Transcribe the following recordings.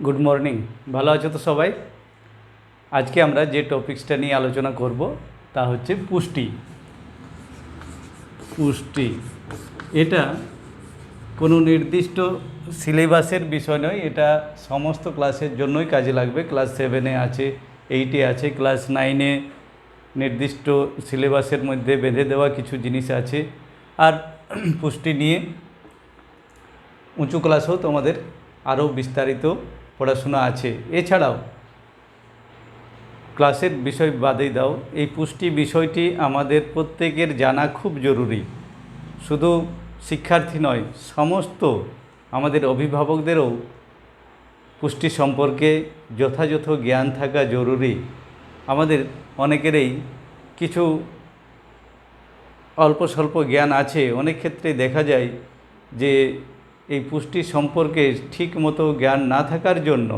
Good morning ভালো আছো তো সবাই। আজকে আমরা যে টপিকসটা নিয়ে আলোচনা করব তা হচ্ছে পুষ্টি। পুষ্টি এটা কোনো নির্দিষ্ট সিলেবাসের বিষয় নয়, এটা সমস্ত ক্লাসের জন্যই কাজে লাগবে। ক্লাস 7-এ আছে, 8-এ আছে, ক্লাস 9-এ নির্দিষ্ট সিলেবাসের মধ্যে বেঁধে দেওয়া কিছু জিনিস আছে। আর পুষ্টি নিয়ে উঁচু ক্লাসেও তোমাদের আরও বিস্তারিত পড়াশোনা আছে। এছাড়াও ক্লাসের বিষয় বাদেই দাও, এই পুষ্টি বিষয়টি আমাদের প্রত্যেকের জানা খুব জরুরি। শুধু শিক্ষার্থী নয়, সমস্ত আমাদের অভিভাবকদেরও পুষ্টি সম্পর্কে যথাযথ জ্ঞান থাকা জরুরি। আমাদের অনেকেরই কিছু অল্প স্বল্প জ্ঞান আছে, অনেক ক্ষেত্রে দেখা যায় যে এই পুষ্টি সম্পর্কে ঠিকমতো জ্ঞান না থাকার জন্য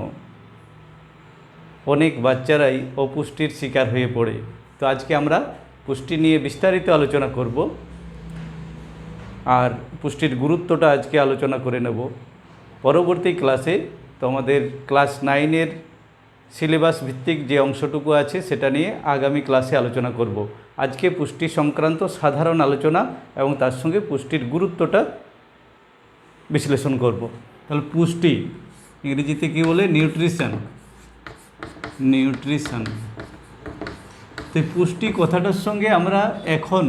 অনেক বাচ্চারাই অপুষ্টির শিকার হয়ে পড়ে। তো আজকে আমরা পুষ্টি নিয়ে বিস্তারিত আলোচনা করব, আর পুষ্টির গুরুত্বটা আজকে আলোচনা করে নেব। পরবর্তী ক্লাসে তোমাদের ক্লাস 9-এর সিলেবাস ভিত্তিক যে অংশটুকু আছে সেটা নিয়ে আগামী ক্লাসে আলোচনা করব। আজকে পুষ্টি সংক্রান্ত সাধারণ আলোচনা এবং তার সঙ্গে পুষ্টির গুরুত্বটা বিশ্লেষণ করব। তাহলে পুষ্টি ইংরেজিতে কী বলে? নিউট্রিশন। নিউট্রিশন। তো পুষ্টি কথাটার সঙ্গে আমরা এখন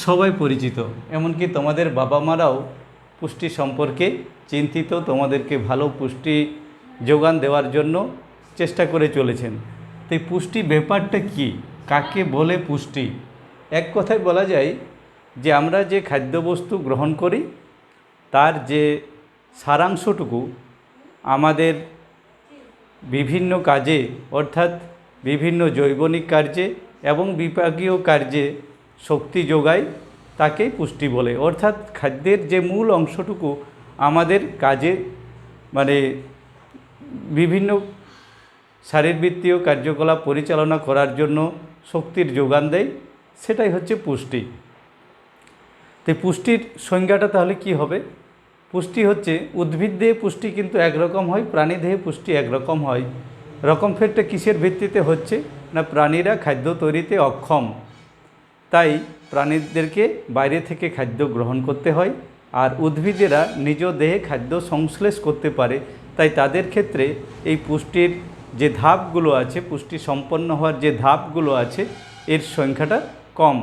সবাই পরিচিত, এমনকি তোমাদের বাবা মারাও পুষ্টি সম্পর্কে চিন্তিত, তোমাদেরকে ভালো পুষ্টি যোগান দেওয়ার জন্য চেষ্টা করে চলেছেন। তো এই পুষ্টি ব্যাপারটা কি, কাকে বলে পুষ্টি? এক কথায় বলা যায় যে আমরা যে খাদ্যবস্তু গ্রহণ করি তার যে সারাংশটুকু আমাদের বিভিন্ন কাজে, অর্থাৎ বিভিন্ন জৈবনিক কার্যে এবং বিপাকীয় কার্যে শক্তি যোগায়, তাকেই পুষ্টি বলে। অর্থাৎ খাদ্যের যে মূল অংশটুকু আমাদের কাজে মানে বিভিন্ন শারীরবৃত্তীয় কার্যকলাপ পরিচালনা করার জন্য শক্তির যোগান দেয়, সেটাই হচ্ছে পুষ্টি। তো পুষ্টির সংজ্ঞাটা তাহলে কি হবে? পুষ্টি হচ্ছে উদ্ভিদ দেহে পুষ্টি কিন্তু একরকম হয়, প্রাণী দেহে পুষ্টি একরকম হয়। রকম ফেরটা কিসের ভিত্তিতে হচ্ছে না, প্রাণীরা খাদ্য তৈরিতে অক্ষম, তাই প্রাণীদেরকে বাইরে থেকে খাদ্য গ্রহণ করতে হয়। আর উদ্ভিদেরা নিজ দেহে খাদ্য সংশ্লেষ করতে পারে, তাই তাদের ক্ষেত্রে এই পুষ্টির যে ধাপগুলো আছে, পুষ্টি সম্পন্ন হওয়ার যে ধাপগুলো আছে, এর সংখ্যাটা কম।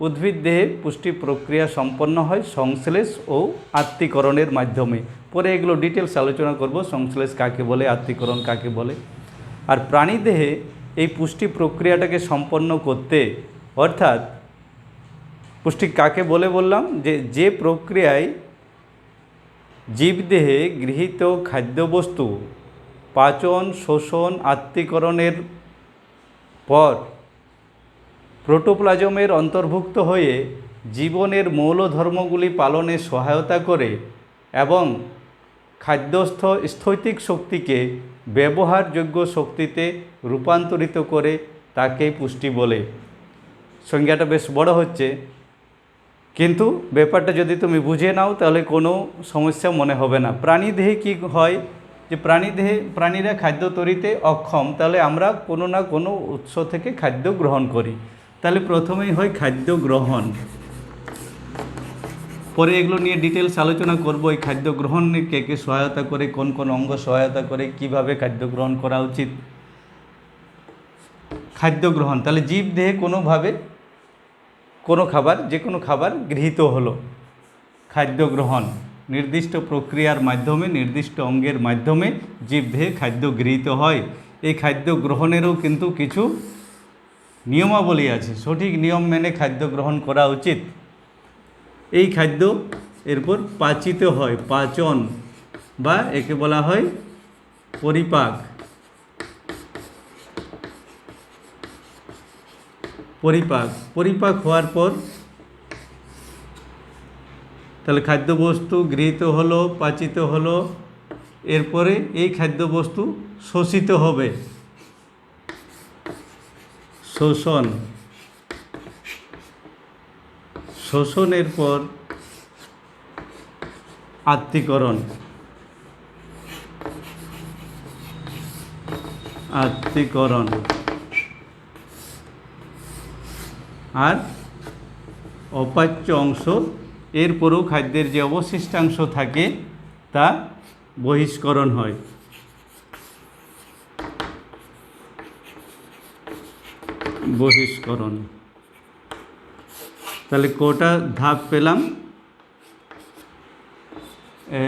উদ্ভিদ দেহে পুষ্টি প্রক্রিয়া সম্পন্ন হয় সংশ্লেষ ও আত্তীকরণের মাধ্যমে। পরে এগুলো ডিটেলস আলোচনা করব, সংশ্লেষ কাকে বলে, আত্তীকরণ কাকে বলে। আর প্রাণী দেহে এই পুষ্টি প্রক্রিয়াটাকে সম্পন্ন করতে, অর্থাৎ পুষ্টি কাকে বলে বললাম, যে প্রক্রিয়ায় জীবদেহে গৃহীত খাদ্যবস্তু পাচন, শোষণ, আত্তীকরণের পর প্রোটোপ্লাজমের অন্তর্ভুক্ত হয়ে জীবনের মৌল ধর্মগুলি পালনে সহায়তা করে এবং খাদ্যস্থ স্থৈতিক শক্তিকে ব্যবহারযোগ্য শক্তিতে রূপান্তরিত করে, তাকেই পুষ্টি বলে। সংজ্ঞাটা বেশ বড় হচ্ছে, কিন্তু ব্যাপারটা যদি তুমি বুঝে নাও তাহলে কোনো সমস্যা মনে হবে না। প্রাণীদেহে কী হয় যে প্রাণীরা খাদ্য তৈরিতে অক্ষম, তাহলে আমরা কোনো না কোনো উৎস থেকে খাদ্য গ্রহণ করি। তাহলে প্রথমেই হয় খাদ্য গ্রহণ, পরে এগুলো নিয়ে ডিটেলস আলোচনা করব। এই খাদ্য গ্রহণে কে কে সহায়তা করে, কোন কোন অঙ্গ সহায়তা করে, কিভাবে খাদ্য গ্রহণ করা উচিত। খাদ্য গ্রহণ, তাহলে জীব দেহে কোনোভাবে কোনো খাবার, যে কোনো খাবার গৃহীত হলো। খাদ্য গ্রহণ নির্দিষ্ট প্রক্রিয়ার মাধ্যমে, নির্দিষ্ট অঙ্গের মাধ্যমে জীবদেহে খাদ্য গৃহীত হয়। এই খাদ্য গ্রহণেরও কিন্তু কিছু নিয়মাবলী আছে, সঠিক নিয়ম মেনে খাদ্য গ্রহণ করা উচিত। এই খাদ্য এরপর পাচিত হয়, পাচন বা একে বলা হয় পরিপাক। পরিপাক হওয়ার পর তাহলে খাদ্যবস্তু গৃহীত হলো, পাচিত হলো, এরপরে এই খাদ্যবস্তু শোষিত হবে, শোষণের পর আত্তীকরণ। আত্তীকরণ আর অপাচ্য অংশ, এরপরেও খাদ্যের যে অবশিষ্টাংশ থাকে তা বহিষ্করণ হয়। বহিষ্করণ। তাহলে কটা ধাপ পেলাম?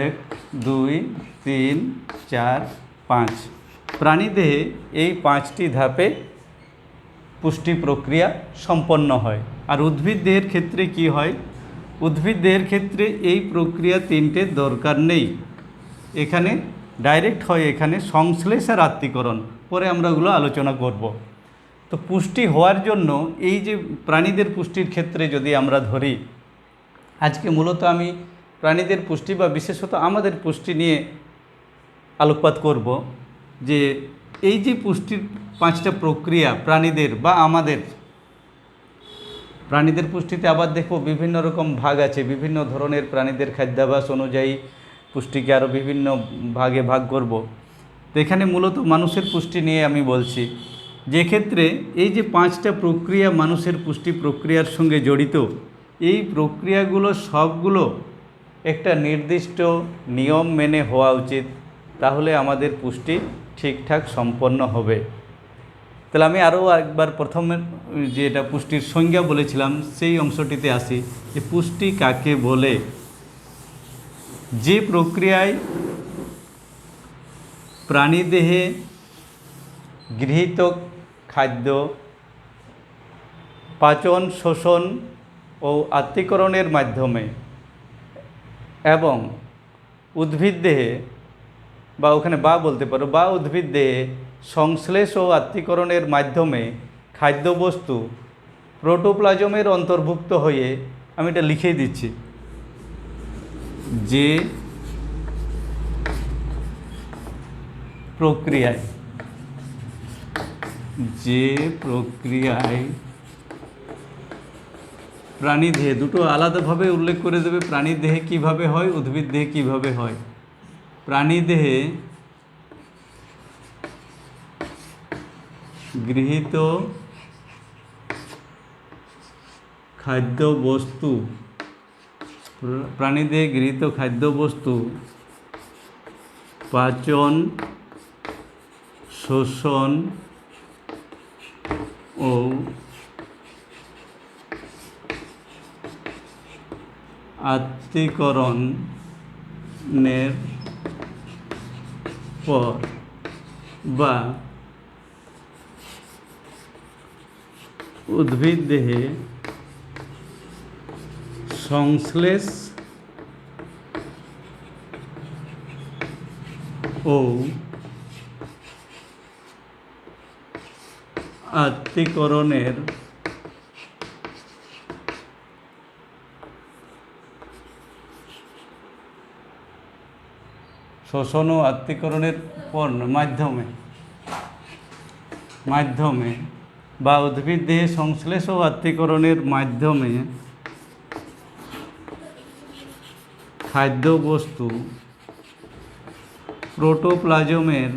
1 2 3 4 5। প্রাণীদেহে এই 5টি ধাপে পুষ্টি প্রক্রিয়া সম্পন্ন হয়। আর উদ্ভিদ দেহের ক্ষেত্রে কি হয়? উদ্ভিদ দেহের ক্ষেত্রে এই প্রক্রিয়া 3টে দরকার নেই, এখানে ডাইরেক্ট হয় এখানে সংশ্লেষ আর আত্তীকরণ। পরে আমরা ওগুলো আলোচনা করব। তো পুষ্টি হওয়ার জন্য এই যে প্রাণীদের পুষ্টির ক্ষেত্রে যদি আমরা ধরি, আজকে মূলত আমি প্রাণীদের পুষ্টি বা বিশেষত আমাদের পুষ্টি নিয়ে আলোকপাত করব। যে এই যে পুষ্টির 5টা প্রক্রিয়া প্রাণীদের বা আমাদের, প্রাণীদের পুষ্টিতে আবার দেখো বিভিন্ন রকম ভাগ আছে, বিভিন্ন ধরনের প্রাণীদের খাদ্যাভ্যাস অনুযায়ী পুষ্টিকে আরও বিভিন্ন ভাগে ভাগ করব। তো এখানে মূলত মানুষের পুষ্টি নিয়ে আমি বলছি, যে ক্ষেত্রে এই যে 5টা প্রক্রিয়া মানুষের পুষ্টি প্রক্রিয়ার সঙ্গে জড়িত, এই প্রক্রিয়াগুলো সবগুলো একটা নির্দিষ্ট নিয়ম মেনে হওয়া উচিত, তাহলে আমাদের পুষ্টি ঠিকঠাক সম্পন্ন হবে। তাহলে আমি আরও একবার প্রথমে যেটা পুষ্টির সংজ্ঞা বলেছিলাম সেই অংশটিতে আসি, যে পুষ্টি কাকে বলে। যে প্রক্রিয়ায় প্রাণীদেহে গৃহীত খাদ্য পাচন, শোষণ ও আত্তীকরণের মাধ্যমে এবং উদ্ভিদ দেহে বা ওখানে বা বলতে পারো, বা উদ্ভিদ দেহে সংশ্লেষ ও আত্তীকরণের মাধ্যমে খাদ্যবস্তু প্রোটোপ্লাজমের অন্তর্ভুক্ত হয়ে, আমি এটা লিখেই দিচ্ছি, যে প্রক্রিয়ায় প্রাণী দেহে, দুটো আলাদাভাবে উল্লেখ করে দেবে, প্রাণী দেহে কীভাবে হয়, উদ্ভিদ দেহে কীভাবে হয়। প্রাণী দেহে গৃহীত খাদ্যবস্তু, প্রাণীদেহে গৃহীত খাদ্যবস্তু পাচন, শোষণ ও আত্তীকরণের পর বা উদ্ভিদ দেহে সংশ্লেষ ও আত্তীকরণের শোষণ ও আত্তীকরণের মাধ্যমে বা উদ্ভিদ দেহে সংশ্লেষ ও আত্তীকরণের মাধ্যমে খাদ্যবস্তু প্রোটোপ্লাজমের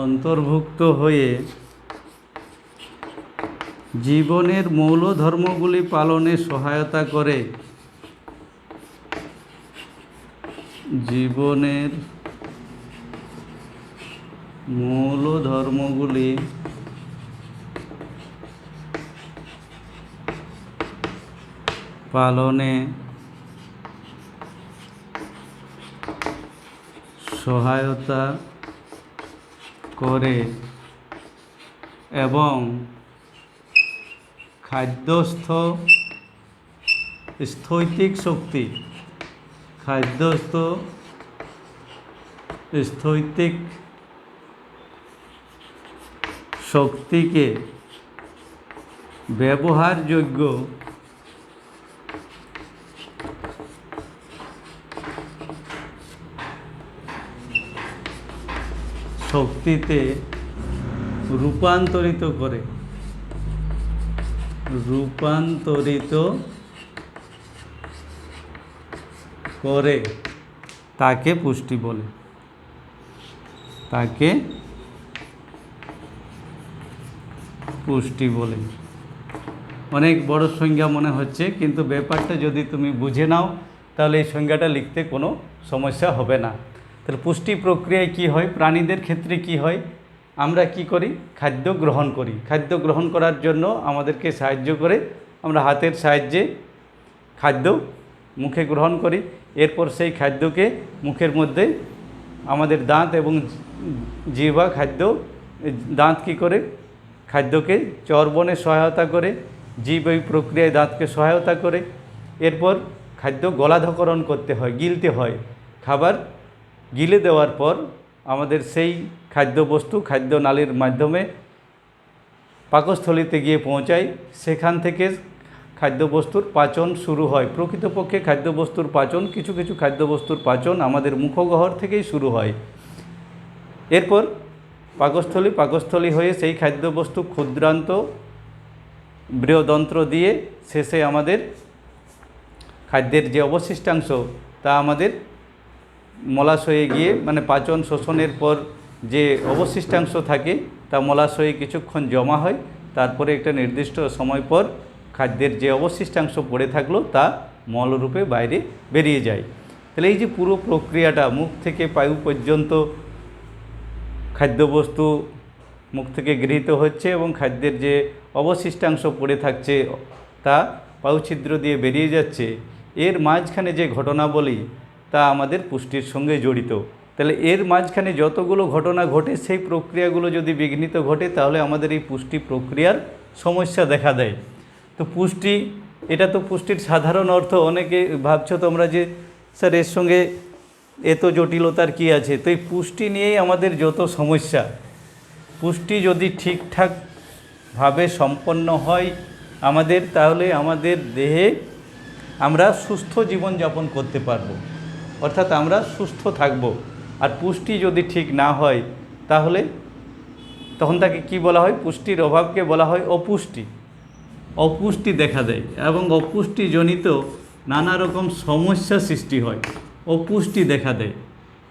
অন্তর্ভুক্ত হয়ে জীবনের মৌল ধর্মগুলি পালনে সহায়তা করে। জীবনের মৌল ধর্মগুলি পালনে সহায়তা করে এবং স্থৈতিক শক্তিকে ব্যবহারযোগ্য শক্তিতে রূপান্তরিত করে, রূপান্তরিত করে তাকে পুষ্টি বলে, তাকে পুষ্টি বলে। অনেক বড় সংজ্ঞা মনে হচ্ছে, কিন্তু ব্যাপারটা যদি তুমি বুঝে নাও তাহলে এই সংজ্ঞাটা লিখতে কোনো সমস্যা হবে না। তাহলে পুষ্টি প্রক্রিয়ায় কি হয়, প্রাণীদের ক্ষেত্রে কি হয়, আমরা কি করি, খাদ্য গ্রহণ করি। খাদ্য গ্রহণ করার জন্য আমাদেরকে সাহায্য করে, আমরা হাতের সাহায্যে খাদ্য মুখে গ্রহণ করি। এরপর সেই খাদ্যকে মুখের মধ্যে আমাদের দাঁত এবং জিহ্বা দাঁত কী করে, খাদ্যকে চর্বণে সহায়তা করে, জিহ্বা এই প্রক্রিয়ায় দাঁতকে সহায়তা করে। এরপর খাদ্য গলাধঃকরণ করতে হয়, গিলতে হয়। খাবার গিলে দেওয়ার পর আমাদের সেই খাদ্যবস্তু খাদ্যনালীর মাধ্যমে পাকস্থলীতে গিয়ে পৌঁছায়। সেখান থেকে খাদ্যবস্তুর পাচন শুরু হয়। প্রকৃতপক্ষে খাদ্যবস্তুর পাচন, কিছু কিছু খাদ্যবস্তুর পাচন আমাদের মুখগহ্বর থেকেই শুরু হয়। এরপর পাকস্থলী হয়ে সেই খাদ্যবস্তু ক্ষুদ্রান্ত বৃহদন্ত্র দিয়ে শেষে আমাদের খাদ্যের যে অবশিষ্টাংশ তা আমাদের মলাশয়ে গিয়ে, মানে পাচন শোষণের পর যে অবশিষ্টাংশ থাকে তা মলাশয়ে কিছুক্ষণ জমা হয়। তারপরে একটা নির্দিষ্ট সময় পর খাদ্যের যে অবশিষ্টাংশ পড়ে থাকলো তা মলরূপে বাইরে বেরিয়ে যায়। তাহলে এই যে পুরো প্রক্রিয়াটা, মুখ থেকে পায়ু পর্যন্ত খাদ্যবস্তু মুখ থেকে গৃহীত হচ্ছে এবং খাদ্যের যে অবশিষ্টাংশ পড়ে থাকছে তা পায়ুছিদ্র দিয়ে বেরিয়ে যাচ্ছে, এর মাঝখানে যে ঘটনাবলী তা আমাদের পুষ্টির সঙ্গে জড়িত। তাহলে এর মাঝখানে যতগুলো ঘটনা ঘটে, সেই প্রক্রিয়াগুলো যদি বিঘ্নিত ঘটে তাহলে আমাদের এই পুষ্টি প্রক্রিয়ার সমস্যা দেখা দেয়। তো পুষ্টি, এটা তো পুষ্টির সাধারণ অর্থ। অনেকে ভাবছো তোমরা যে স্যার এর সঙ্গে এত জটিলতার কি আছে। তো এই পুষ্টি নিয়েই আমাদের যত সমস্যা। পুষ্টি যদি ঠিকঠাকভাবে সম্পন্ন হয় আমাদের, তাহলে আমাদের দেহে আমরা সুস্থ জীবনযাপন করতে পারবো, অর্থাৎ আমরা সুস্থ থাকব। আর পুষ্টি যদি ঠিক না হয় তাহলে তখন তাকে কি বলা হয়, পুষ্টির অভাবকে বলা হয় অপুষ্টি। অপুষ্টি দেখা দেয় এবং অপুষ্টিজনিত নানা রকম সমস্যা সৃষ্টি হয়। অপুষ্টি দেখা দেয়,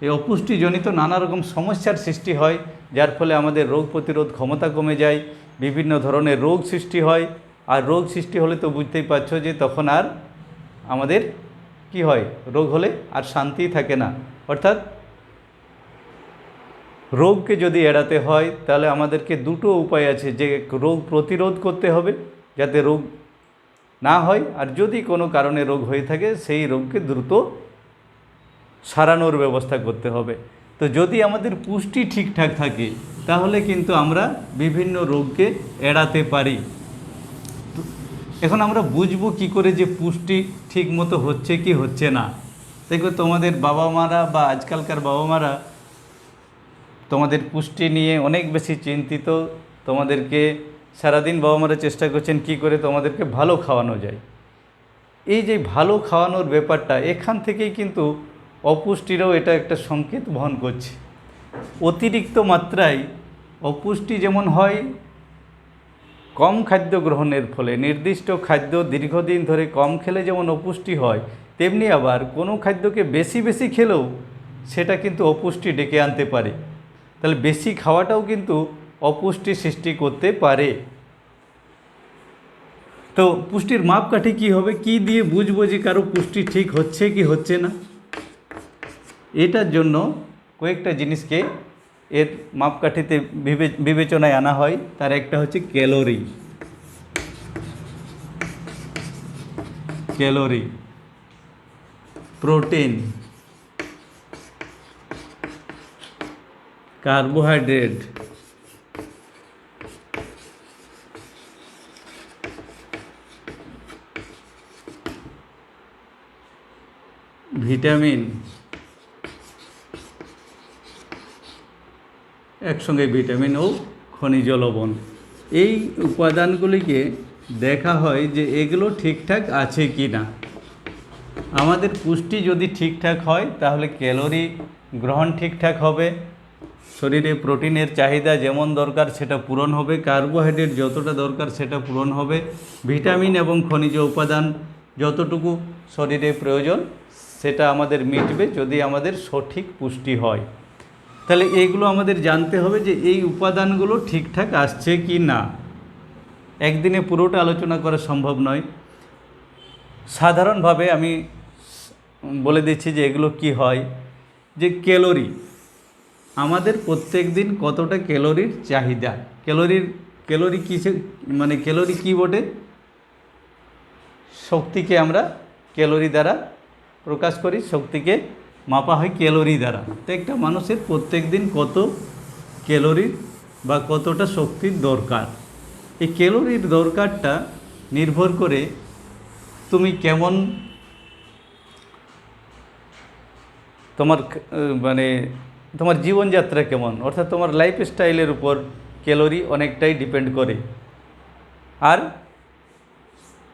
এই অপুষ্টিজনিত নানা রকম সমস্যার সৃষ্টি হয়, যার ফলে আমাদের রোগ প্রতিরোধ ক্ষমতা কমে যায়, বিভিন্ন ধরনের রোগ সৃষ্টি হয়। আর রোগ সৃষ্টি হলে তো বুঝতেই পারছো যে তখন আর আমাদের কি হয়, রোগ হলে আর শান্তি থাকে না। অর্থাৎ রোগকে যদি এড়াতে হয় তাহলে আমাদেরকে দুটো উপায় আছে, যে রোগ প্রতিরোধ করতে হবে যাতে রোগ না হয়, আর যদি কোনো কারণে রোগ হয়ে থাকে সেই রোগকে দ্রুত সারানোর ব্যবস্থা করতে হবে। তো যদি আমাদের পুষ্টি ঠিকঠাক থাকে তাহলে কিন্তু আমরা বিভিন্ন রোগকে এড়াতে পারি। এখন আমরা বুঝবো কি করে যে পুষ্টি ঠিক মতো হচ্ছে কি হচ্ছে না। দেখো তোমাদের বাবা মারা বা আজকালকার বাবা মারা তোমাদের পুষ্টি নিয়ে অনেক বেশি চিন্তিত। তোমাদেরকে সারাদিন বাবা মারা চেষ্টা করছেন কি করে তোমাদেরকে ভালো খাওয়ানো যায়। এই যে ভালো খাওয়ানোর ব্যাপারটা, এখান থেকেই কিন্তু অপুষ্টিরও এটা একটা সংকেত বহন করছে। অতিরিক্ত মাত্রায় অপুষ্টি যেমন হয় কম খাদ্য গ্রহণের ফলে, নির্দিষ্ট খাদ্য দীর্ঘদিন ধরে কম খেলে যেমন অপুষ্টি হয়, তেমনি আবার কোনো খাদ্যকে বেশি বেশি খেলেও সেটা কিন্তু অপুষ্টি ডেকে আনতে পারে। তাহলে বেশি খাওয়াটাও কিন্তু অপুষ্টি সৃষ্টি করতে পারে। তো পুষ্টির মাপকাঠি কী হবে, কি দিয়ে বুঝবো যে কারো পুষ্টি ঠিক হচ্ছে কি হচ্ছে না? এটার জন্য কয়েকটা জিনিসকে এর মাপকাঠিতে বিবেচনায় আনা হয়। তার একটা হচ্ছে calorie. Calorie, protein, carbohydrate, vitamin, একসঙ্গে ভিটামিন ও খনিজ লবণ, এই উপাদানগুলিকে দেখা হয় যে এগুলো ঠিকঠাক আছে কি না। আমাদের পুষ্টি যদি ঠিকঠাক হয় তাহলে ক্যালোরি গ্রহণ ঠিকঠাক হবে, শরীরে প্রোটিনের চাহিদা যেমন দরকার সেটা পূরণ হবে, কার্বোহাইড্রেট যতটা দরকার সেটা পূরণ হবে, ভিটামিন এবং খনিজ উপাদান যতটুকু শরীরে প্রয়োজন সেটা আমাদের মিটবে যদি আমাদের সঠিক পুষ্টি হয়। তাহলে এইগুলো আমাদের জানতে হবে যে এই উপাদানগুলো ঠিকঠাক আসছে কি না। একদিনে পুরোটা আলোচনা করা সম্ভব নয়। সাধারণভাবে আমি বলে দিচ্ছি যে এগুলো কি হয়। যে ক্যালোরি, আমাদের প্রত্যেক দিন কতটা ক্যালোরির চাহিদা, ক্যালোরি কিসে মানে ক্যালোরি কী বটে? শক্তিকে আমরা ক্যালোরি দ্বারা প্রকাশ করি, শক্তিকে মাপা হয় ক্যালোরি দ্বারা। তো একটা মানুষের প্রত্যেক দিন কত ক্যালোরি বা কতটা শক্তির দরকার, এই ক্যালোরির দরকারটা নির্ভর করে তুমি কেমন তোমার জীবনযাত্রা কেমন, অর্থাৎ তোমার লাইফস্টাইলের উপর ক্যালোরি অনেকটাই ডিপেন্ড করে। আর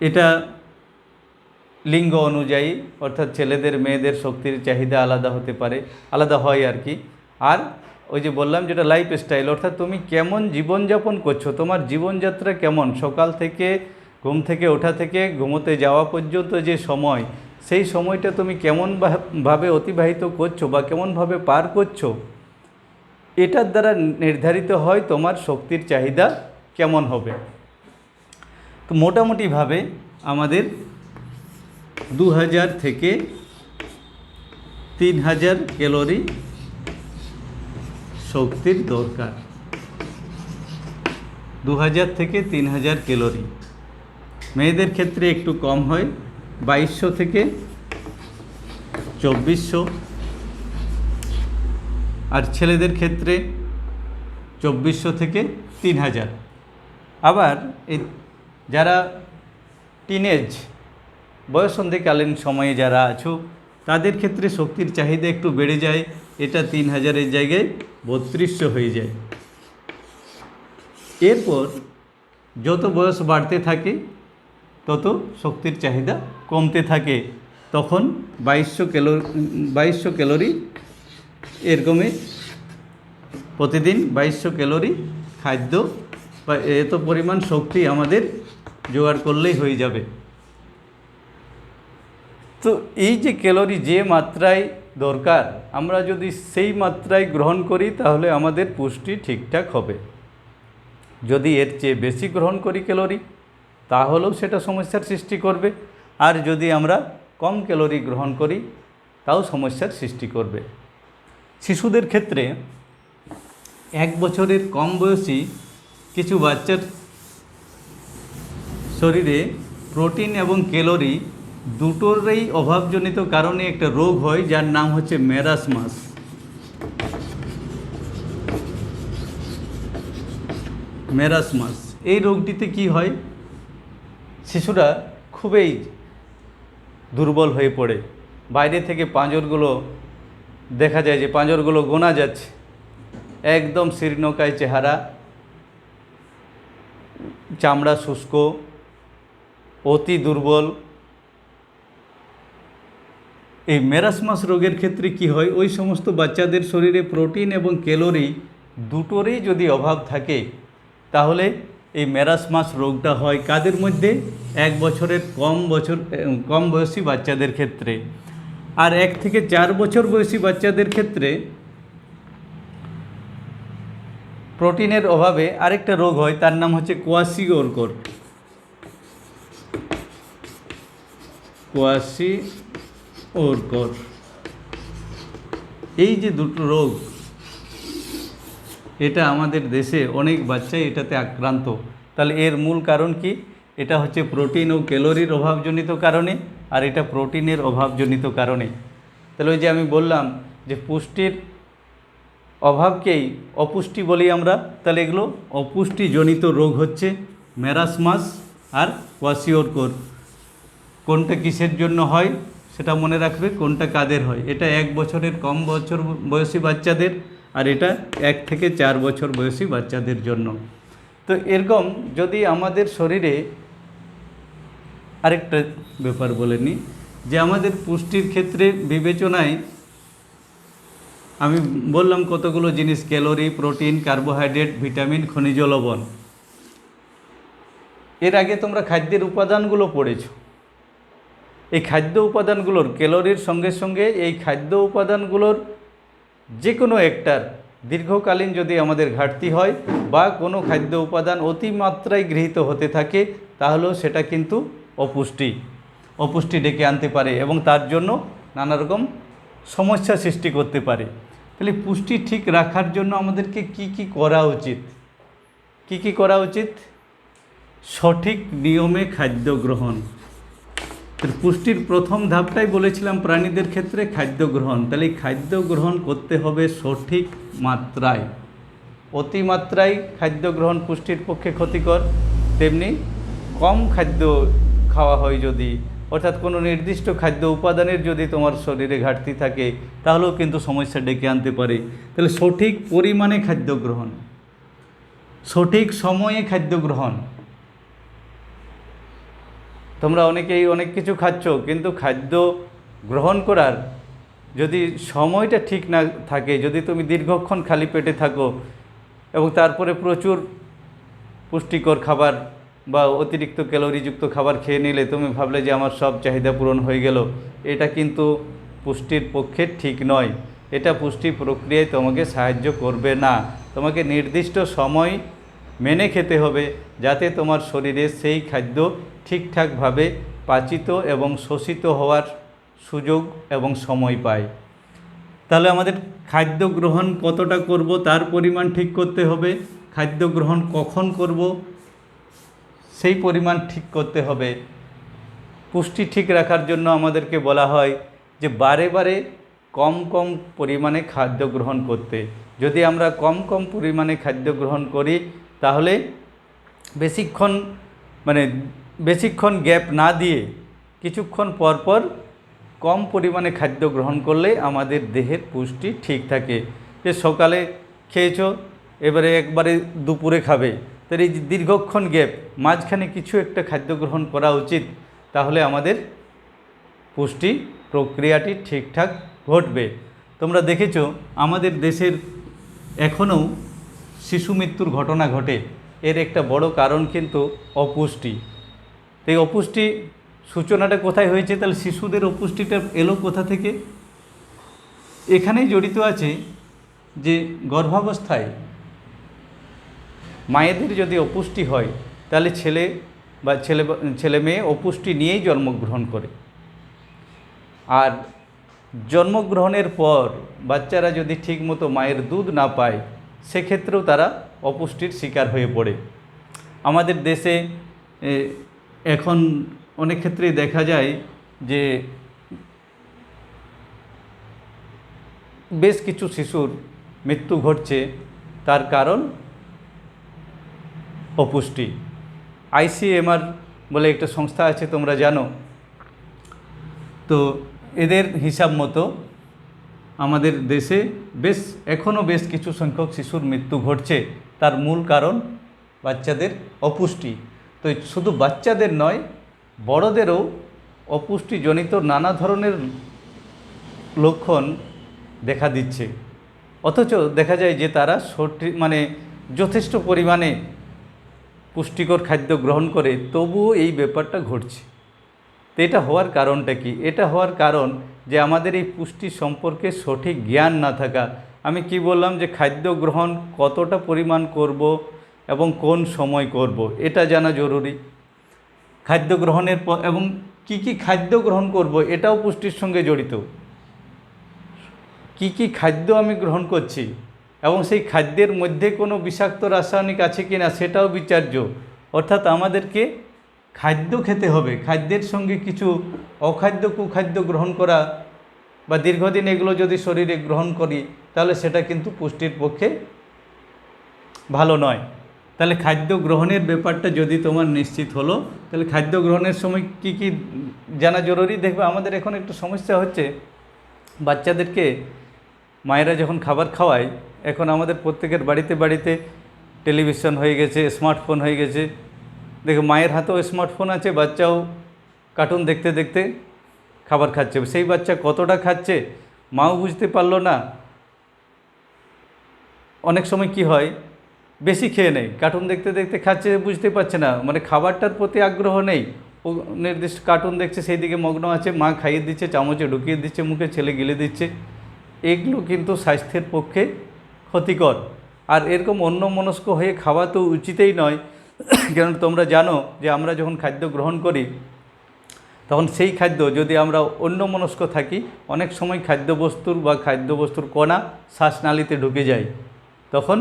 এটা লিঙ্গ অনুযায়ী, অর্থাৎ ছেলেদের মেয়েদের শক্তির চাহিদা আলাদা হতে পারে, আলাদা হয় আর কি। আর ওই যে বললাম যেটা লাইফস্টাইল, অর্থাৎ তুমি কেমন জীবনযাপন করছো, তোমার জীবনযাত্রা কেমন, সকাল থেকে ঘুম থেকে ওঠা থেকে ঘুমোতে যাওয়া পর্যন্ত যে সময়, সেই সময়টা তুমি কেমন ভাবে অতিবাহিত করছো বা কেমনভাবে পার করছো, এটার দ্বারা নির্ধারিত হয় তোমার শক্তির চাহিদা কেমন হবে। তো মোটামুটিভাবে আমাদের 2000 থেকে 3000 ক্যালোরি শক্তির দরকার। 2000 থেকে 3000 ক্যালোরি। মেয়েদের ক্ষেত্রে একটু কম হয়, 2200 থেকে 2400। আর ছেলেদের ক্ষেত্রে 2400 থেকে 3000। আবার এই যারা টিনেজ বয়ঃসন্ধিকালীন সময়ে যারা আছো তাদের ক্ষেত্রে শক্তির চাহিদা একটু বেড়ে যায়, এটা 3000-এর জায়গায় 3200 হয়ে যায়। এরপর যত বয়স বাড়তে থাকে তত শক্তির চাহিদা কমতে থাকে, তখন 2200 ক্যালোরি এরকমই প্রতিদিন 2200 ক্যালোরি খাদ্য বা এত পরিমাণ শক্তি আমাদের জোগাড় করলেই হয়ে যাবে। তো এই যে ক্যালোরি যে মাত্রায় দরকার, আমরা যদি সেই মাত্রায় গ্রহণ করি তাহলে আমাদের পুষ্টি ঠিকঠাক হবে। যদি এর চেয়ে বেশি গ্রহণ করি ক্যালোরি, তাহলেও সেটা সমস্যার সৃষ্টি করবে। আর যদি আমরা কম ক্যালোরি গ্রহণ করি তাও সমস্যার সৃষ্টি করবে। শিশুদের ক্ষেত্রে 1 বছরের কম বয়সী কিছু বাচ্চার শরীরে প্রোটিন এবং ক্যালোরি দুটোরই অভাবজনিত কারণে একটা রোগ হয় যার নাম হচ্ছে মেরাসমাস। মেরাসমাস এই রোগটিতে কি হয়, শিশুরা খুবই দুর্বল হয়ে পড়ে। বাইরে থেকে পাঁজরগুলো দেখা যায় যে পাঁজরগুলো গোনা যাচ্ছে, একদম শীর্ণকায় চেহারা, চামড়া শুষ্ক, অতি দুর্বল। এই মেরাসমাস রোগের ক্ষেত্রে কি হয়, ওই সমস্ত বাচ্চাদের শরীরে প্রোটিন এবং ক্যালোরি দুটোরই যদি অভাব থাকে তাহলে এই মেরাসমাস রোগটা হয় কাদের মধ্যে? 1 বছরের কম বয়সী বাচ্চাদের ক্ষেত্রে। আর 1 থেকে 4 বছর বয়সী বাচ্চাদের ক্ষেত্রে প্রোটিনের অভাবে আরেকটা রোগ হয়, তার নাম হচ্ছে কোয়াশিওরকর। এই যে দুটো রোগ, এটা আমাদের দেশে অনেক বাচ্চাই এটাতে আক্রান্ত। তাহলে এর মূল কারণ কি? এটা হচ্ছে প্রোটিন ও ক্যালোরির অভাবজনিত কারণে, আর এটা প্রোটিনের অভাবজনিত কারণে। তাহলে ওই যে আমি বললাম যে পুষ্টির অভাবকেই অপুষ্টি বলি আমরা, তাহলে এগুলো অপুষ্টিজনিত রোগ হচ্ছে মেরাসমাস আর কোয়াশিওরকর। কোনটা কিসের জন্য হয় সেটা মনে রাখবে, কোনটা কাদের হয়। এটা 1 বছরের কম বয়সী বাচ্চাদের, আর এটা 1 থেকে 4 বছর বয়সী বাচ্চাদের জন্য। তো এরকম যদি আমাদের শরীরে আরেকটা ব্যাপার বলে নিই, যে আমাদের পুষ্টির ক্ষেত্রে বিবেচনায় আমি বললাম কতগুলো জিনিস, ক্যালোরি, প্রোটিন, কার্বোহাইড্রেট, ভিটামিন, খনিজ লবণ। এর আগে তোমরা খাদ্যের উপাদানগুলো পড়েছো। এই খাদ্য উপাদানগুলোর ক্যালোরির সঙ্গে সঙ্গে এই খাদ্য উপাদানগুলোর যে কোনো একটার দীর্ঘকালীন যদি আমাদের ঘাটতি হয় বা কোনো খাদ্য উপাদান অতিমাত্রায় গৃহীত হতে থাকে, তাহলেও সেটা কিন্তু অপুষ্টি ডেকে আনতে পারে এবং তার জন্য নানা রকম সমস্যা সৃষ্টি করতে পারে। তাহলে পুষ্টি ঠিক রাখার জন্য আমাদেরকে কি করা উচিত? কি করা উচিত? সঠিক নিয়মে খাদ্য গ্রহণ। পুষ্টির প্রথম ধাপটাই বলেছিলাম প্রাণীদের ক্ষেত্রে খাদ্য গ্রহণ। তাহলে খাদ্য গ্রহণ করতে হবে সঠিক মাত্রায়। অতিমাত্রায় খাদ্য গ্রহণ পুষ্টির পক্ষে ক্ষতিকর, তেমনি কম খাদ্য খাওয়া হয় যদি, অর্থাৎ কোনো নির্দিষ্ট খাদ্য উপাদানের যদি তোমার শরীরে ঘাটতি থাকে, তাহলেও কিন্তু সমস্যা ডেকে আনতে পারে। তাহলে সঠিক পরিমাণে খাদ্য গ্রহণ, সঠিক সময়ে খাদ্য গ্রহণ। তোমরা অনেকেই অনেক কিছু খাচ্ছ, কিন্তু খাদ্য গ্রহণ করার যদি সময়টা ঠিক না থাকে, যদি তুমি দীর্ঘক্ষণ খালি পেটে থাকো এবং তারপরে প্রচুর পুষ্টিকর খাবার বা অতিরিক্ত ক্যালোরিযুক্ত খাবার খেয়ে নিলে তুমি ভাবলে যে আমার সব চাহিদা পূরণ হয়ে গেল, এটা কিন্তু পুষ্টির পক্ষে ঠিক নয়। এটা পুষ্টি প্রক্রিয়ায় তোমাকে সাহায্য করবে না। তোমাকে নির্দিষ্ট সময় মেনে খেতে হবে, যাতে তোমার শরীরে সেই খাদ্য ঠিকঠাকভাবে পাচিত এবং শোষিত হওয়ার সুযোগ এবং সময় পায়। তাহলে আমাদের খাদ্য গ্রহণ কতটা করব তার পরিমাণ ঠিক করতে হবে। খাদ্য গ্রহণ কখন করব সেই পরিমাণ ঠিক করতে হবে। পুষ্টি ঠিক রাখার জন্য আমাদেরকে বলা হয় যে বারে বারে কম পরিমাণে খাদ্য গ্রহণ করতে। যদি আমরা কম পরিমাণে খাদ্য গ্রহণ করি, তাহলে বেশিক্ষণ গ্যাপ না দিয়ে কিছুক্ষণ পর কম পরিমাণে খাদ্য গ্রহণ করলে আমাদের দেহের পুষ্টি ঠিক থাকে। যে সকালে খেয়েছো, এবারে একবারে দুপুরে খাবে, তার এই দীর্ঘক্ষণ গ্যাপ, মাঝখানে কিছু একটা খাদ্য গ্রহণ করা উচিত। তাহলে আমাদের পুষ্টি প্রক্রিয়াটি ঠিকঠাক ঘটবে। তোমরা দেখেছো আমাদের দেশের এখনও শিশু মৃত্যুর ঘটনা ঘটে। এর একটা বড় কারণ কিন্তু অপুষ্টি। এই অপুষ্টি সূচনাটা কোথায় হয়েছে? তাহলে শিশুদের অপুষ্টিটা এলো কোথা থেকে? এখানেই জড়িত আছে যে গর্ভাবস্থায় মায়েদের যদি অপুষ্টি হয়, তাহলে ছেলে মেয়ে অপুষ্টি নিয়েই জন্মগ্রহণ করে। আর জন্মগ্রহণের পর বাচ্চারা যদি ঠিকমতো মায়ের দুধ না পায়, সেক্ষেত্রেও তারা অপুষ্টির শিকার হয়ে পড়ে। আমাদের দেশে এখন অনেক ক্ষেত্রেই দেখা যায় যে বেশ কিছু শিশুর মৃত্যু ঘটছে, তার কারণ অপুষ্টি। ICMR বলে একটা সংস্থা আছে, তোমরা জানো তো। এদের হিসাব মতো আমাদের দেশে এখনও বেশ কিছু সংখ্যক শিশুর মৃত্যু ঘটছে। তার মূল কারণ বাচ্চাদের অপুষ্টি। তো শুধু বাচ্চাদের নয়, বড়দেরও অপুষ্টিজনিত নানা ধরনের লক্ষণ দেখা দিচ্ছে, অথচ দেখা যায় যে তারা যথেষ্ট পরিমাণে পুষ্টিকর খাদ্য গ্রহণ করে, তবুও এই ব্যাপারটা ঘটছে। তো এটা হওয়ার কারণটা কি? এটা হওয়ার কারণ যে আমাদের এই পুষ্টি সম্পর্কে সঠিক জ্ঞান না থাকা। আমি কি বললাম যে খাদ্য গ্রহণ কতটা পরিমাণ করব এবং কোন সময় করব, এটা জানা জরুরি। খাদ্য গ্রহণের পর এবং কি খাদ্য গ্রহণ করব, এটাও পুষ্টির সঙ্গে জড়িত। কি খাদ্য আমি গ্রহণ করছি এবং সেই খাদ্যের মধ্যে কোনো বিষাক্ত রাসায়নিক আছে কি না, সেটাও বিচার্য। অর্থাৎ আমাদেরকে খাদ্য খেতে হবে, খাদ্যের সঙ্গে কিছু অখাদ্য কুখাদ্য গ্রহণ করা বা দীর্ঘদিন এগুলো যদি শরীরে গ্রহণ করি, তাহলে সেটা কিন্তু পুষ্টির পক্ষে ভালো নয়। তাহলে খাদ্য গ্রহণের ব্যাপারটা যদি তোমার নিশ্চিত হলো, তাহলে খাদ্য গ্রহণের সময় কি জানা জরুরি। দেখবে আমাদের এখন একটু সমস্যা হচ্ছে, বাচ্চাদেরকে মায়েরা যখন খাবার খাওয়ায়, এখন আমাদের প্রত্যেকের বাড়িতে টেলিভিশন হয়ে গেছে, স্মার্টফোন হয়ে গেছে। দেখো মায়ের হাতেও স্মার্টফোন আছে, বাচ্চাও কার্টুন দেখতে দেখতে খাবার খাচ্ছে। সেই বাচ্চা কতটা খাচ্ছে মাও বুঝতে পারলো না, অনেক সময় কি হয়, বেশি খেয়ে নেয়, কার্টুন দেখতে দেখতে খাচ্ছে, বুঝতে পারছে না, মানে খাবারটার প্রতি আগ্রহ নেই, ও নির্দিষ্ট কার্টুন দেখছে সেই দিকে মগ্ন আছে, মা খাইয়ে দিচ্ছে, চামচে ঢুকিয়ে দিচ্ছে মুখে, ছেলে গিলে দিচ্ছে। এগুলো কিন্তু স্বাস্থ্যের পক্ষে ক্ষতিকর। আর এরকম অন্যমনস্ক হয়ে খাওয়া তো উচিতই নয়। কারণ তোমরা জানো যে আমরা যখন খাদ্য গ্রহণ করি তখন সেই খাদ্য যদি আমরা অন্যমনস্ক থাকি, অনেক সময় খাদ্যবস্তুর বা খাদ্যবস্তুর কণা শ্বাসনালীতে ঢুকে যায়, তখন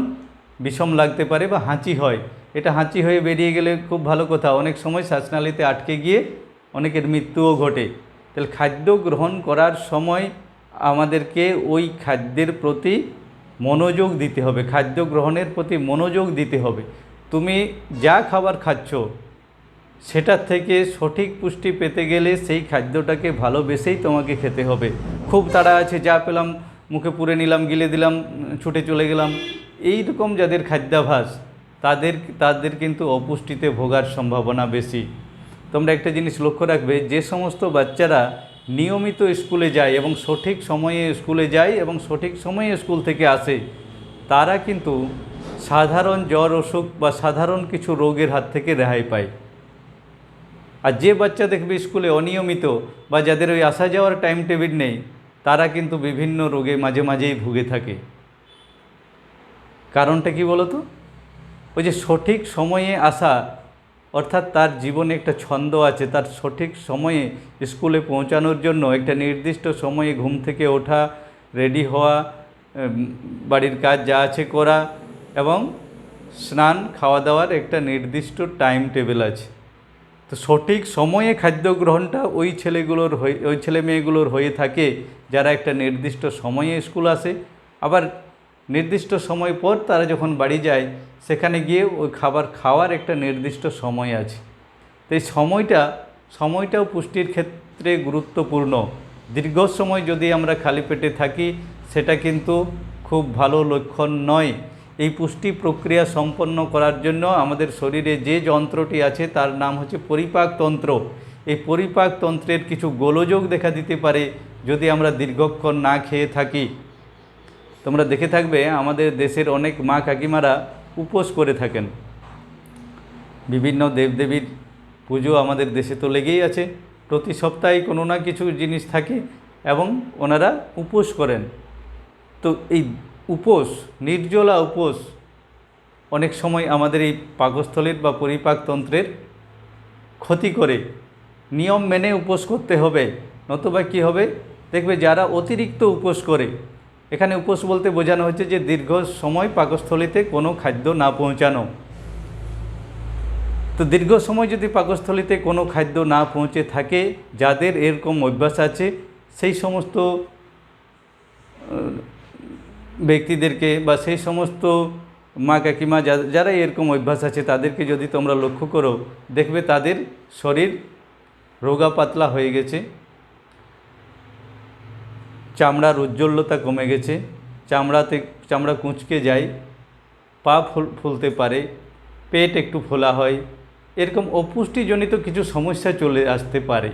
বিষম লাগতে পারে বা হাঁচি হয়। এটা হাঁচি হয়ে বেরিয়ে গেলে খুব ভালো কথা, অনেক সময় শ্বাসনালীতে আটকে গিয়ে অনেকের মৃত্যুও ঘটে। তাহলে খাদ্য গ্রহণ করার সময় আমাদেরকে ওই খাদ্যের প্রতি মনোযোগ দিতে হবে, খাদ্য গ্রহণের প্রতি মনোযোগ দিতে হবে। তুমি যা খাবার খাচ্ছ সেটার থেকে সঠিক পুষ্টি পেতে গেলে সেই খাদ্যটাকে ভালোবেসেই তোমাকে খেতে হবে। খুব তাড়া আছে, যা পেলাম মুখে পুরে নিলাম, গিলে দিলাম, ছুটে চলে গেলাম, এই রকম যাদের খাদ্যাভ্যাস তাদের কিন্তু অপুষ্টিতে ভোগার সম্ভাবনা বেশি। তোমরা একটা জিনিস লক্ষ্য রাখবে, যে সমস্ত বাচ্চারা নিয়মিত স্কুলে যায় এবং সঠিক সময়ে স্কুলে যায় এবং সঠিক সময়ে স্কুল থেকে আসে, তারা কিন্তু সাধারণ জ্বর অসুখ বা সাধারণ কিছু রোগের হাত থেকে রেহাই পায়। আর যে বাচ্চা দেখবে স্কুলে অনিয়মিত বা যাদের ওই আসা যাওয়ার টাইম টেবিল নেই, তারা কিন্তু বিভিন্ন রোগে মাঝে মাঝেই ভুগে থাকে। কারণটা কি বলো তো? ওই যে সঠিক সময়ে আসা, অর্থাৎ তার জীবনে একটা ছন্দ আছে, তার সঠিক সময়ে স্কুলে পৌঁছানোর জন্য একটা নির্দিষ্ট সময়ে ঘুম থেকে ওঠা, রেডি হওয়া, বাড়ির কাজ যা আছে করা এবং স্নান খাওয়া দাওয়ার একটা নির্দিষ্ট টাইম টেবিল আছে। তো সঠিক সময়ে খাদ্য গ্রহণটা ওই ছেলে মেয়েগুলোর হয়ে থাকে যারা একটা নির্দিষ্ট সময়ে স্কুল আসে, আবার নির্দিষ্ট সময় পর তারা যখন বাড়ি যায় সেখানে গিয়ে ওই খাবার খাওয়ার একটা নির্দিষ্ট সময় আছে। তো এই সময়টাও পুষ্টির ক্ষেত্রে গুরুত্বপূর্ণ। দীর্ঘ সময় যদি আমরা খালি পেটে থাকি সেটা কিন্তু খুব ভালো লক্ষণ নয়। এই পুষ্টি প্রক্রিয়া সম্পন্ন করার জন্য আমাদের শরীরে যে যন্ত্রটি আছে তার নাম হচ্ছে পরিপাকতন্ত্র। এই পরিপাকতন্ত্রের কিছু গোলযোগ দেখা দিতে পারে যদি আমরা দীর্ঘক্ষণ না খেয়ে থাকি। তোমরা দেখে থাকবে আমাদের দেশের অনেক মা কাকিমারা উপোস করে থাকেন। বিভিন্ন দেবদেবীর পুজো আমাদের দেশে তো লেগেই আছে, প্রতি সপ্তাহে কোনো না কিছু জিনিস থাকে এবং ওনারা উপোস করেন। তো এই উপোস, নির্জলা উপোস অনেক সময় আমাদের এই পাকস্থলীর বা পরিপাকতন্ত্রের ক্ষতি করে। নিয়ম মেনে উপোস করতে হবে, নতুবা কী হবে, দেখবে যারা অতিরিক্ত উপোস করে, এখানে উপোস বলতে বোঝানো হচ্ছে যে দীর্ঘ সময় পাকস্থলীতে কোনো খাদ্য না পৌঁছানো। তো দীর্ঘ সময় যদি পাকস্থলীতে কোনো খাদ্য না পৌঁছে থাকে, যাদের এরকম অভ্যাস আছে সেই সমস্ত ব্যক্তিদেরকে বা সেই সমস্ত মা কাকিমা যারা এরকম অভ্যাস আছে তাদেরকে যদি তোমরা লক্ষ্য করো, দেখবে তাদের শরীর রোগা পাতলা হয়ে গেছে, চামড়ার উজ্জ্বলতা কমে গেছে, চামড়া কুঁচকে যায়, পা ফুলতে পারে, পেট একটু ফোলা হয়, এরকম অপুষ্টিজনিত কিছু সমস্যা চলে আসতে পারে।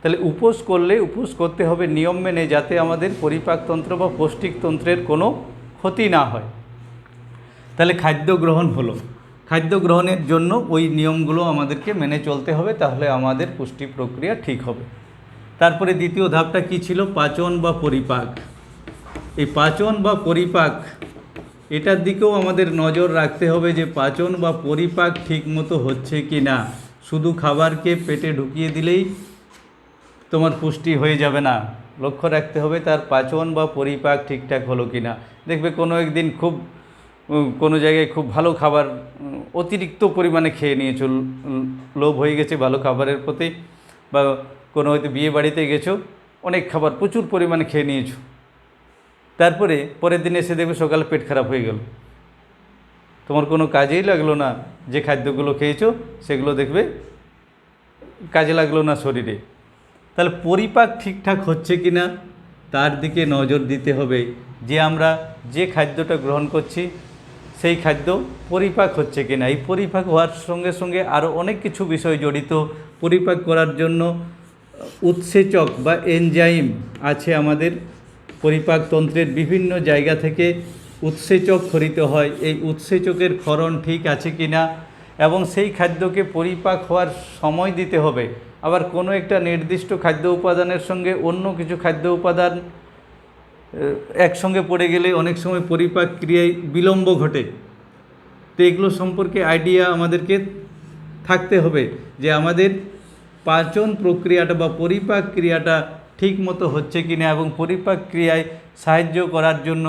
তাহলে উপোস করতে হবে নিয়ম মেনে, যাতে আমাদের পরিপাকতন্ত্র বা পৌষ্টিকতন্ত্রের কোনো ক্ষতি না হয়। তাহলে খাদ্য গ্রহণ হলো, খাদ্য গ্রহণের জন্য ওই নিয়মগুলো আমাদেরকে মেনে চলতে হবে, তাহলে আমাদের পুষ্টি প্রক্রিয়া ঠিক হবে। তারপরে দ্বিতীয় ধাপটা কি ছিল? পাচন বা পরিপাক। এই পাচন বা পরিপাক, এটার দিকেও আমাদের নজর রাখতে হবে যে পাচন বা পরিপাক ঠিকমতো হচ্ছে কি না। শুধু খাবারকে পেটে ঢুকিয়ে দিলেই তোমার পুষ্টি হয়ে যাবে না, লক্ষ্য রাখতে হবে তার পাচন বা পরিপাক ঠিকঠাক হলো কি না। দেখবে কোনো একদিন কোনো জায়গায় খুব ভালো খাবার অতিরিক্ত পরিমাণে খেয়ে নিয়েছো, লোভ হয়ে গেছে ভালো খাবারের প্রতি, বা কোনো হয়তো বিয়ে বাড়িতে গেছো, অনেক খাবার প্রচুর পরিমাণে খেয়ে নিয়েছো, তারপরে পরের দিন এসে দেখবে সকালে পেট খারাপ হয়ে গেল, তোমার কোনো কাজেই লাগলো না, যে খাদ্যগুলো খেয়েছো সেগুলো দেখবে কাজে লাগলো না শরীরে। তাহলে পরিপাক ঠিকঠাক হচ্ছে কি না তার দিকে নজর দিতে হবে, যে আমরা যে খাদ্যটা গ্রহণ করছি সেই খাদ্য পরিপাক হচ্ছে কি না। এই পরিপাক হওয়ার সঙ্গে সঙ্গে আরও অনেক কিছু বিষয় জড়িত। পরিপাক করার জন্য উৎসেচক বা এনজাইম আছে আমাদের পরিপাকতন্ত্রের বিভিন্ন জায়গা থেকে উৎসেচক খরিতে হয়, এই উৎসেচকের ক্ষরণ ঠিক আছে কি না, এবং সেই খাদ্যকে পরিপাক হওয়ার সময় দিতে হবে। আবার কোনো একটা নির্দিষ্ট খাদ্য উপাদানের সঙ্গে অন্য কিছু খাদ্য উপাদান একসঙ্গে পড়ে গেলে অনেক সময় পরিপাক ক্রিয়ায় বিলম্ব ঘটে। তো এগুলো সম্পর্কে আইডিয়া আমাদেরকে থাকতে হবে যে আমাদের পাচন প্রক্রিয়াটা বা পরিপাক ক্রিয়াটা ঠিক মতো হচ্ছে কি না, এবং পরিপাক ক্রিয়ায় সাহায্য করার জন্য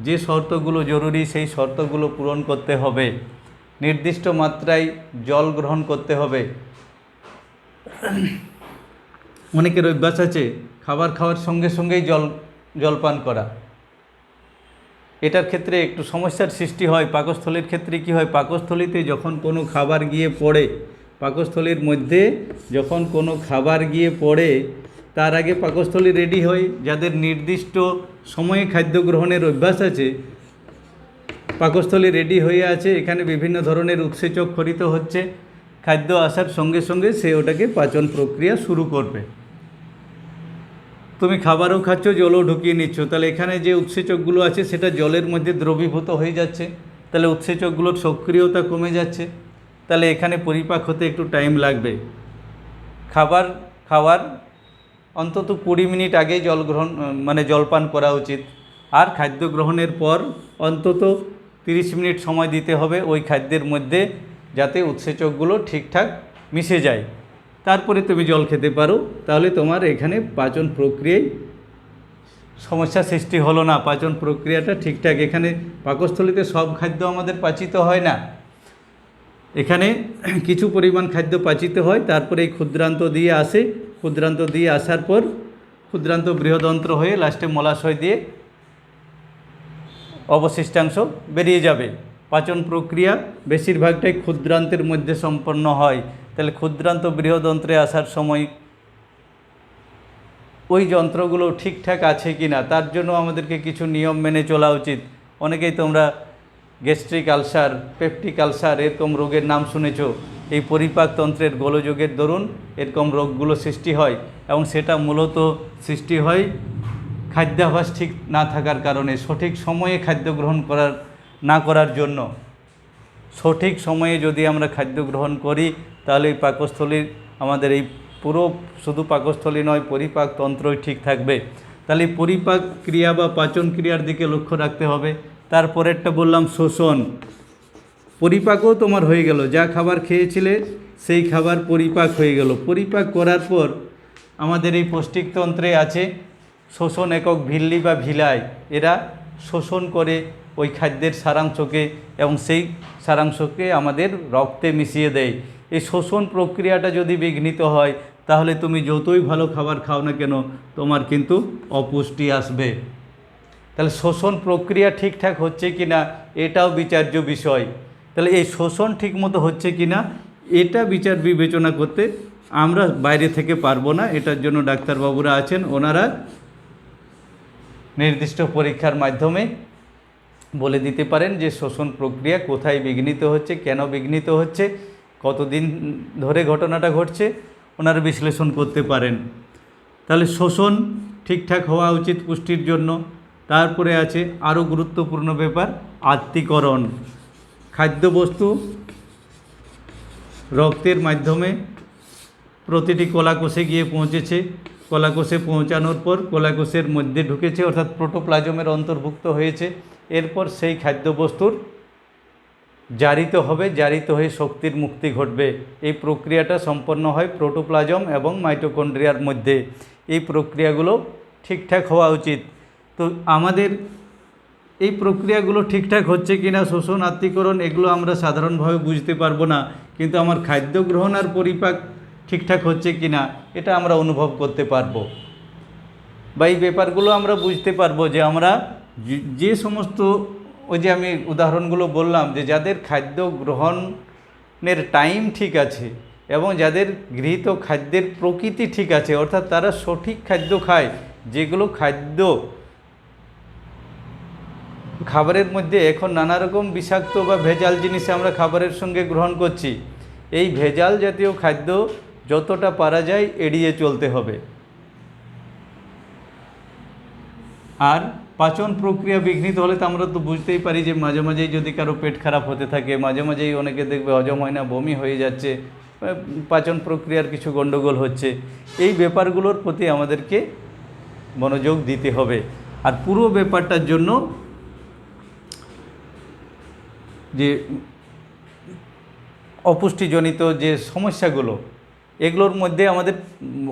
যে শর্তগুলো জরুরি সেই শর্তগুলো পূরণ করতে হবে। নির্দিষ্ট মাত্রায় জল গ্রহণ করতে হবে। অনেকের অভ্যাস আছে খাবার খাওয়ার সঙ্গে সঙ্গেই জলপান করা। এটার ক্ষেত্রে একটু সমস্যার সৃষ্টি হয়। পাকস্থলীর ক্ষেত্রে কি হয়, পাকস্থলীতে যখন কোনো খাবার গিয়ে পড়ে, পাকস্থলীর মধ্যে যখন কোনো খাবার গিয়ে পড়ে তার আগে পাকস্থলী রেডি হয়। যাদের নির্দিষ্ট সময়ে খাদ্য গ্রহণের অভ্যাস আছে, পাকস্থলী রেডি হয়ে আছে, এখানে বিভিন্ন ধরনের উৎসেচক খরিত হচ্ছে, খাদ্য আসার সঙ্গে সঙ্গে সে ওটাকে পাচন প্রক্রিয়া শুরু করবে। তুমি খাবারও খাচ্ছ, জলও ঢুকিয়ে নিচ্ছ, তাহলে এখানে যে উৎসেচকগুলো আছে সেটা জলের মধ্যে দ্রবীভূত হয়ে যাচ্ছে, তাহলে উৎসেচকগুলোর সক্রিয়তা কমে যাচ্ছে, তাহলে এখানে পরিপাক হতে একটু টাইম লাগবে। খাবার খাওয়ার অন্তত 20 মিনিট আগে জলপান করা উচিত। আর খাদ্য গ্রহণের পর অন্তত 30 মিনিট সময় দিতে হবে ওই খাদ্যের মধ্যে, যাতে উৎসেচকগুলো ঠিকঠাক মিশে যায়। তারপরে তুমি জল খেতে পারো, তাহলে তোমার এখানে পাচন প্রক্রিয়ায় সমস্যা সৃষ্টি হলো না, পাচন প্রক্রিয়াটা ঠিকঠাক। এখানে পাকস্থলীতে সব খাদ্য আমাদের পাচিত হয় না, এখানে কিছু পরিমাণ খাদ্য পাচিত হয়, তারপরে এই ক্ষুদ্রান্ত দিয়ে আসে, ক্ষুদ্রান্ত দিয়ে আসার পর ক্ষুদ্রান্ত বৃহদন্ত্র হয়ে লাস্টে মলাশয় দিয়ে অবশিষ্টাংশ বেরিয়ে যাবে। পাচন প্রক্রিয়া বেশিরভাগটাই ক্ষুদ্রান্তের মধ্যে সম্পন্ন হয়। তাহলে ক্ষুদ্রান্ত বৃহদন্ত্রে আসার সময় ওই যন্ত্রগুলো ঠিকঠাক আছে কি না তার জন্য আমাদেরকে কিছু নিয়ম মেনে চলা উচিত। অনেকেই তোমরা গ্যাস্ট্রিক আলসার, পেপটিক আলসার এরকম রোগের নাম শুনেছ। এই পরিপাকতন্ত্রের গোলযোগের দরুন এরকম রোগগুলো সৃষ্টি হয়, এবং সেটা মূলত সৃষ্টি হয় খাদ্যাভ্যাস ঠিক না থাকার কারণে, সঠিক সময়ে খাদ্য গ্রহণ না করার জন্য। সঠিক সময়ে যদি আমরা খাদ্য গ্রহণ করি তাহলে এই পাকস্থলীর আমাদের এই পুরো শুধু পাকস্থলী নয়, পরিপাকতন্ত্রই ঠিক থাকবে। তাহলে পরিপাক ক্রিয়া বা পাচন ক্রিয়ার দিকে লক্ষ্য রাখতে হবে। তারপরেরটা বললাম শোষণ। পরিপাকও তোমার হয়ে গেল, যা খাবার খেয়েছিলে সেই খাবার পরিপাক হয়ে গেল। পরিপাক করার পর আমাদের এই পৌষ্টিকতন্ত্রে আছে শোষণ একক ভিল্লি বা ভিলাই, এরা শোষণ করে ওই খাদ্যের সারাংশকে, এবং সেই সারাংশকে আমাদের রক্তে মিশিয়ে দেয়। এই শোষণ প্রক্রিয়াটা যদি বিঘ্নিত হয় তাহলে তুমি যতই ভালো খাবার খাও না কেন তোমার কিন্তু অপুষ্টি আসবে। তাহলে শোষণ প্রক্রিয়া ঠিকঠাক হচ্ছে কি না এটাও বিচার্য বিষয়। তাহলে এই শোষণ ঠিকমতো হচ্ছে কি না এটা বিচার বিবেচনা করতে আমরা বাইরে থেকে পারবো না, এটার জন্য ডাক্তারবাবুরা আছেন, ওনারা নির্দিষ্ট পরীক্ষার মাধ্যমে বলে দিতে পারেন যে শোষণ প্রক্রিয়া কোথায় বিঘ্নিত হচ্ছে, কেন বিঘ্নিত হচ্ছে, কতদিন ধরে ঘটনাটা ঘটছে, ওনারা বিশ্লেষণ করতে পারেন। তাহলে শোষণ ঠিকঠাক হওয়া উচিত পুষ্টির জন্য। তারপরে আছে আরও গুরুত্বপূর্ণ ব্যাপার আত্তীকরণ। খাদ্যবস্তু রক্তের মাধ্যমে প্রতিটি কলাকোষে গিয়ে পৌঁছেছে, কলাকোষে পৌঁছানোর পর কলাকোষের মধ্যে ঢুকেছে, অর্থাৎ প্রোটোপ্লাজমের অন্তর্ভুক্ত হয়েছে। এরপর সেই খাদ্যবস্তুর জারিত হবে, জারিত হয়ে শক্তির মুক্তি ঘটবে। এই প্রক্রিয়াটা সম্পন্ন হয় প্রোটোপ্লাজম এবং মাইটোকন্ড্রিয়ার মধ্যে। এই প্রক্রিয়াগুলো ঠিকঠাক হওয়া উচিত। তো আমাদের এই প্রক্রিয়াগুলো ঠিকঠাক হচ্ছে কি না, শোষণ, আত্তীকরণ, এগুলো আমরা সাধারণভাবে বুঝতে পারবো না, কিন্তু আমার খাদ্য গ্রহণ আর পরিপাক ঠিকঠাক হচ্ছে কি না এটা আমরা অনুভব করতে পারবো, বা এই ব্যাপারগুলো আমরা বুঝতে পারবো যে আমরা যে সমস্ত ওই যে আমি উদাহরণগুলো বললাম যে যাদের খাদ্য গ্রহণের টাইম ঠিক আছে এবং যাদের গৃহীত খাদ্যের প্রকৃতি ঠিক আছে, অর্থাৎ তারা সঠিক খাদ্য খায়, যেগুলো খাদ্য খাবারের মধ্যে এখন নানা রকম বিষাক্ত বা ভেজাল জিনিস আমরা খাবারের সঙ্গে গ্রহণ করছি, এই ভেজাল জাতীয় খাদ্য যতটা পারা যায় এড়িয়ে চলতে হবে। আর পাচন প্রক্রিয়া বিঘ্নিত হলে তো আমরা তো বুঝতেই পারি যে মাঝে মাঝেই যদি কারো পেট খারাপ হতে থাকে, মাঝে মাঝেই অনেকে দেখবে হজম হয় না, বমি হয়ে যাচ্ছে, পাচন প্রক্রিয়ার কিছু গণ্ডগোল হচ্ছে, এই ব্যাপারগুলোর প্রতি আমাদেরকে মনোযোগ দিতে হবে। আর পুরো ব্যাপারটার জন্য যে অপুষ্টিজনিত যে সমস্যাগুলো, এগুলোর মধ্যে আমাদের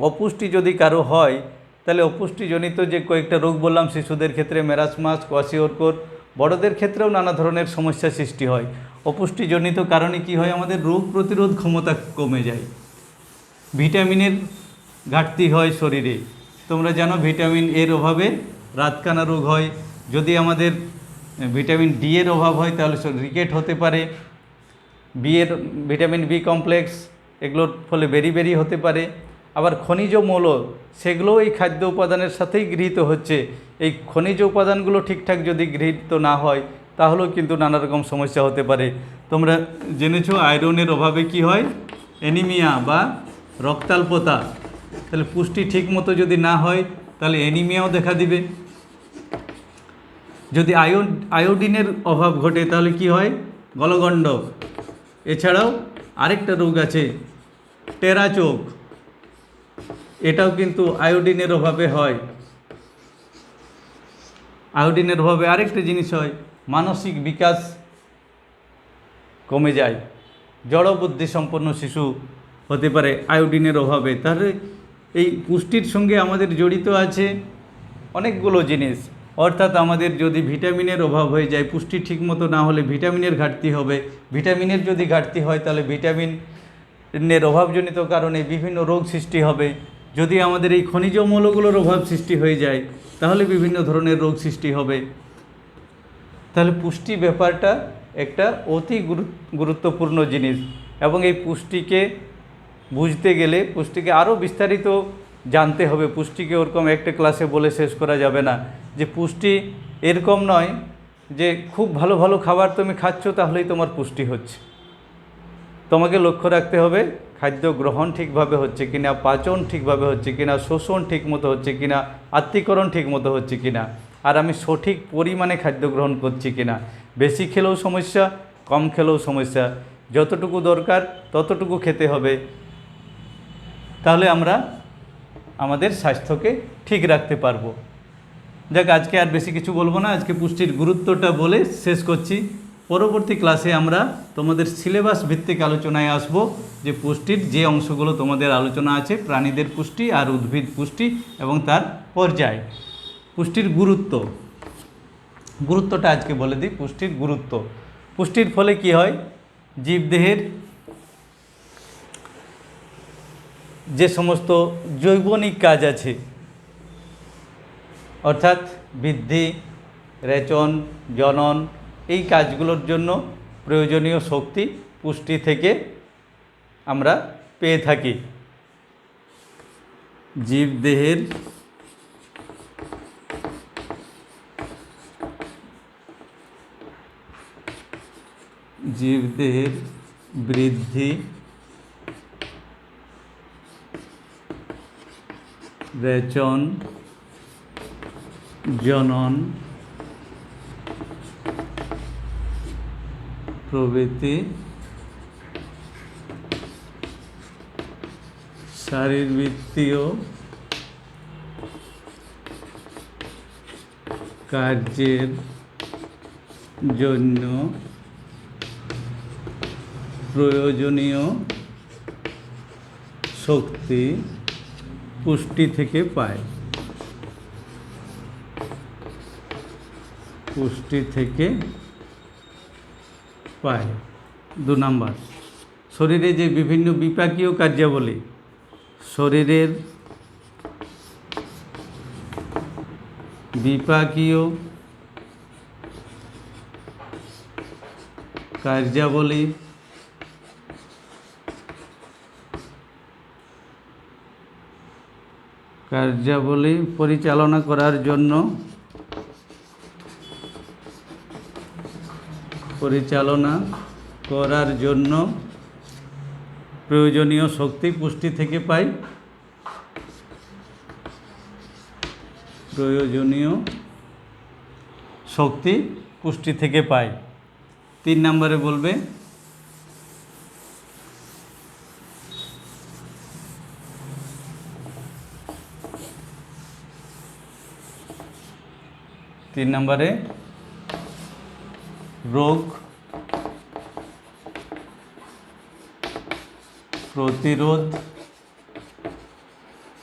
অপুষ্টি যদি কারো হয় তাহলে অপুষ্টিজনিত যে কয়েকটা রোগ বললাম, শিশুদের ক্ষেত্রে মেরাসমাস, কোয়াশিওরকর, বড়দের ক্ষেত্রেও নানা ধরনের সমস্যা সৃষ্টি হয়। অপুষ্টিজনিত কারণে কি হয়, আমাদের রোগ প্রতিরোধ ক্ষমতা কমে যায়, ভিটামিনের ঘাটতি হয় শরীরে। তোমরা জানো ভিটামিন এর অভাবে রাতকানা রোগ হয়, যদি আমাদের ভিটামিন ডি এর অভাব হয় তাহলে রিকেট হতে পারে, ভিটামিন বি কমপ্লেক্স এগুলোর ফলে বেরি হতে পারে। আবার খনিজ মৌল, সেগুলোও এই খাদ্য উপাদানের সাথেই গৃহীত হচ্ছে। এই খনিজ উপাদানগুলো ঠিকঠাক যদি গৃহীত না হয় তাহলেও কিন্তু নানা রকম সমস্যা হতে পারে। তোমরা জেনেছো আয়রনের অভাবে কি হয়, অ্যানিমিয়া বা রক্তাল্পতা। তাহলে পুষ্টি ঠিক মতো যদি না হয় তাহলে অ্যানিমিয়াও দেখা দিবে। যদি আয়োডিনের অভাব ঘটে তাহলে কি হয়, গলগণ্ড। এছাড়াও আরেকটা রোগ আছে টেরা চোখ, এটাও কিন্তু আয়োডিনের অভাবে হয়। আয়োডিনের অভাবে আরেকটা জিনিস হয়, মানসিক বিকাশ কমে যায়, জড় বুদ্ধি সম্পন্ন শিশু হতে পারে আয়োডিনের অভাবে। তাহলে এই পুষ্টির সঙ্গে আমাদের জড়িত আছে অনেকগুলো জিনিস। অর্থাৎ আমাদের যদি ভিটামিনের অভাব হয়ে যায়, পুষ্টি ঠিকমতো না হলে ভিটামিনের ঘাটতি হবে, ভিটামিনের যদি ঘাটতি হয় তাহলে ভিটামিনের অভাবজনিত কারণে বিভিন্ন রোগ সৃষ্টি হবে। যদি আমাদের এই খনিজ মৌলগুলোর অভাব সৃষ্টি হয়ে যায় তাহলে বিভিন্ন ধরনের রোগ সৃষ্টি হবে। তাহলে পুষ্টি ব্যাপারটা একটা অতি গুরুত্বপূর্ণ জিনিস, এবং এই পুষ্টিকে বুঝতে গেলে পুষ্টিকে আরও বিস্তারিত জানতে হবে। পুষ্টিকে ওরকম একটা ক্লাসে বলে শেষ করা যাবে না। যে পুষ্টি এরকম নয় যে খুব ভালো ভালো খাবার তুমি খাচ্ছ তাহলেই তোমার পুষ্টি হচ্ছে। তোমাকে লক্ষ্য রাখতে হবে খাদ্য গ্রহণ ঠিকভাবে হচ্ছে কিনা, পাচন ঠিকভাবে হচ্ছে কিনা, শোষণ ঠিকমতো হচ্ছে কিনা, আত্তীকরণ ঠিকমতো হচ্ছে কিনা, আর আমি সঠিক পরিমাণে খাদ্য গ্রহণ করছি কিনা। বেশি খেলেও সমস্যা, কম খেলেও সমস্যা, যতটুকু দরকার ততটুকু খেতে হবে। তাহলে আমরা আমাদের স্বাস্থ্যকে ঠিক রাখতে পারবো। যাক, আজকে আর বেশি কিছু বলবো না, আজকে পুষ্টির গুরুত্বটা বলে শেষ করছি। পরবর্তী ক্লাসে আমরা তোমাদের সিলেবাস ভিত্তিক আলোচনায় আসব, যে পুষ্টির যে অংশগুলো তোমাদের আলোচনা আছে, প্রাণীদের পুষ্টি আর উদ্ভিদ পুষ্টি এবং তার পর্যায়। পুষ্টির গুরুত্বটা আজকে বলে দিই। পুষ্টির গুরুত্ব, পুষ্টির ফলে কি হয়, জীবদেহের যে সমস্ত জৈবনিক কাজ আছে, অর্থাৎ বৃদ্ধি, রেচন, জনন, এই কাজগুলোর জন্য প্রয়োজনীয় শক্তি পুষ্টি থেকে আমরা পেয়ে থাকি। জীবদেহের বৃদ্ধি, রেচন, জনন প্রভৃতি শারীরবৃত্তীয় কার্যের জন্য প্রয়োজনীয় শক্তি পুষ্টি থেকে পায়। পুষ্টি থেকে পায়। 2 নাম্বার, শরীরে যে বিভিন্ন বিপাকীয় কার্যাবলী, শরীরের বিপাকীয় কার্যাবলী পরিচালনা করার জন্য প্রয়োজনীয় শক্তি পুষ্টি থেকে পাই। প্রয়োজনীয় শক্তি পুষ্টি থেকে পায়। 3 নম্বরে বলবে রোগ প্রতিরোধ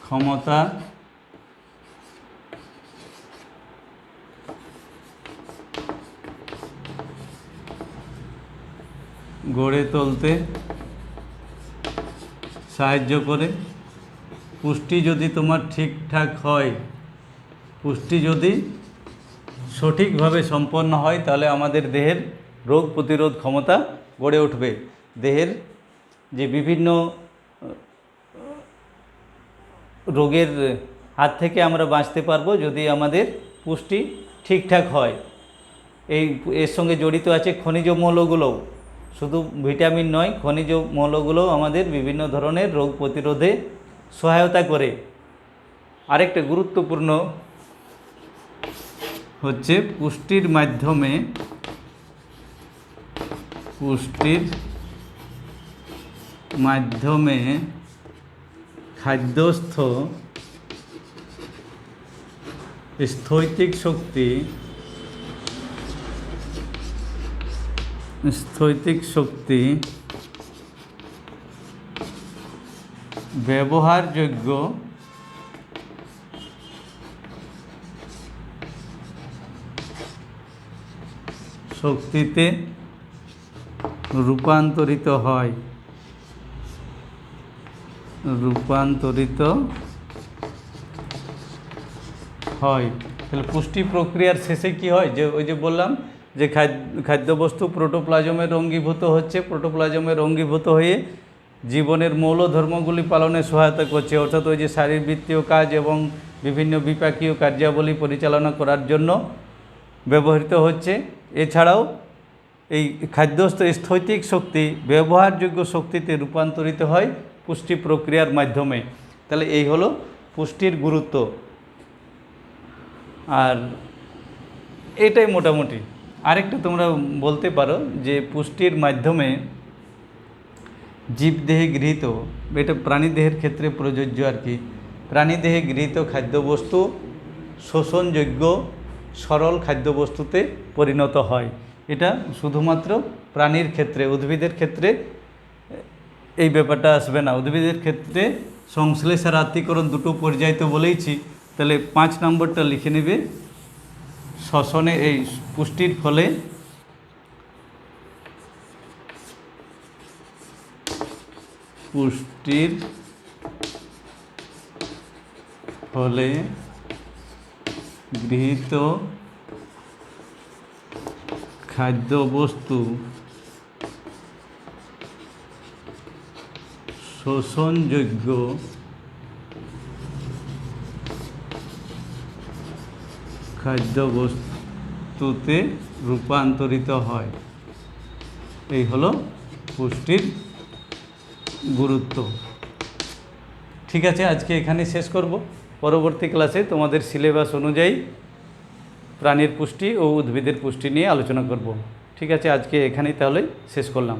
ক্ষমতা গড়ে তুলতে সাহায্য করে। পুষ্টি যদি তোমার ঠিকঠাক হয়, পুষ্টি যদি সঠিকভাবে সম্পন্ন হয়, তাহলে আমাদের দেহের রোগ প্রতিরোধ ক্ষমতা গড়ে উঠবে। দেহের যে বিভিন্ন রোগের হাত থেকে আমরা বাঁচতে পারবো যদি আমাদের পুষ্টি ঠিকঠাক হয়। এর সঙ্গে জড়িত আছে খনিজ মৌলগুলোও, শুধু ভিটামিন নয়, খনিজ মৌলগুলো আমাদের বিভিন্ন ধরনের রোগ প্রতিরোধে সহায়তা করে। আরেকটা গুরুত্বপূর্ণ হচ্ছে পুষ্টির মাধ্যমে খাদ্যস্থ স্থৈতিক শক্তি ব্যবহারযোগ্য শক্তিতে রূপান্তরিত হয়। তাহলে পুষ্টি প্রক্রিয়ার শেষে কি হয়, যে ওই যে বললাম যে খাদ্যবস্তু প্রোটোপ্লাজমের অঙ্গীভূত হচ্ছে, প্রোটোপ্লাজমের অঙ্গীভূত হয়ে জীবনের মৌল ধর্মগুলি পালনে সহায়তা করছে, অর্থাৎ ওই যে শারীরবৃত্তীয় কাজ এবং বিভিন্ন বিপাকীয় কার্যাবলী পরিচালনা করার জন্য ব্যবহৃত হচ্ছে। এছাড়াও এই খাদ্যস্থ স্থৈতিক শক্তি ব্যবহারযোগ্য শক্তিতে রূপান্তরিত হয় পুষ্টি প্রক্রিয়ার মাধ্যমে। তাহলে এই হলো পুষ্টির গুরুত্ব। আর এটাই মোটামুটি। আরেকটা তোমরা বলতে পারো যে পুষ্টির মাধ্যমে জীবদেহে গৃহীত, এটা প্রাণীদেহের ক্ষেত্রে প্রযোজ্য আর কি, প্রাণীদেহে গৃহীত খাদ্যবস্তু শোষণযোগ্য সরল খাদ্যবস্তুতে পরিণত হয়। এটা শুধুমাত্র প্রাণীর ক্ষেত্রে, উদ্ভিদের ক্ষেত্রে এই ব্যাপারটা আসবে না। উদ্ভিদের ক্ষেত্রে সংশ্লেষ আর আত্তীকরণ দুটো পর্যায় তো বলেইছি। তাহলে 5 নম্বরটা লিখে নেবে, শ্বসনে এই পুষ্টির ফলে গৃহীত খাদ্যবস্তু শোষণযোগ্য খাদ্যবস্তুতে রূপান্তরিত হয়। এই হলো পুষ্টির গুরুত্ব। ঠিক আছে, আজকে এখানে শেষ করব। পরবর্তী ক্লাসে তোমাদের সিলেবাস অনুযায়ী প্রাণীর পুষ্টি ও উদ্ভিদের পুষ্টি নিয়ে আলোচনা করব। ঠিক আছে, আজকে এখানেই তাহলে শেষ করলাম।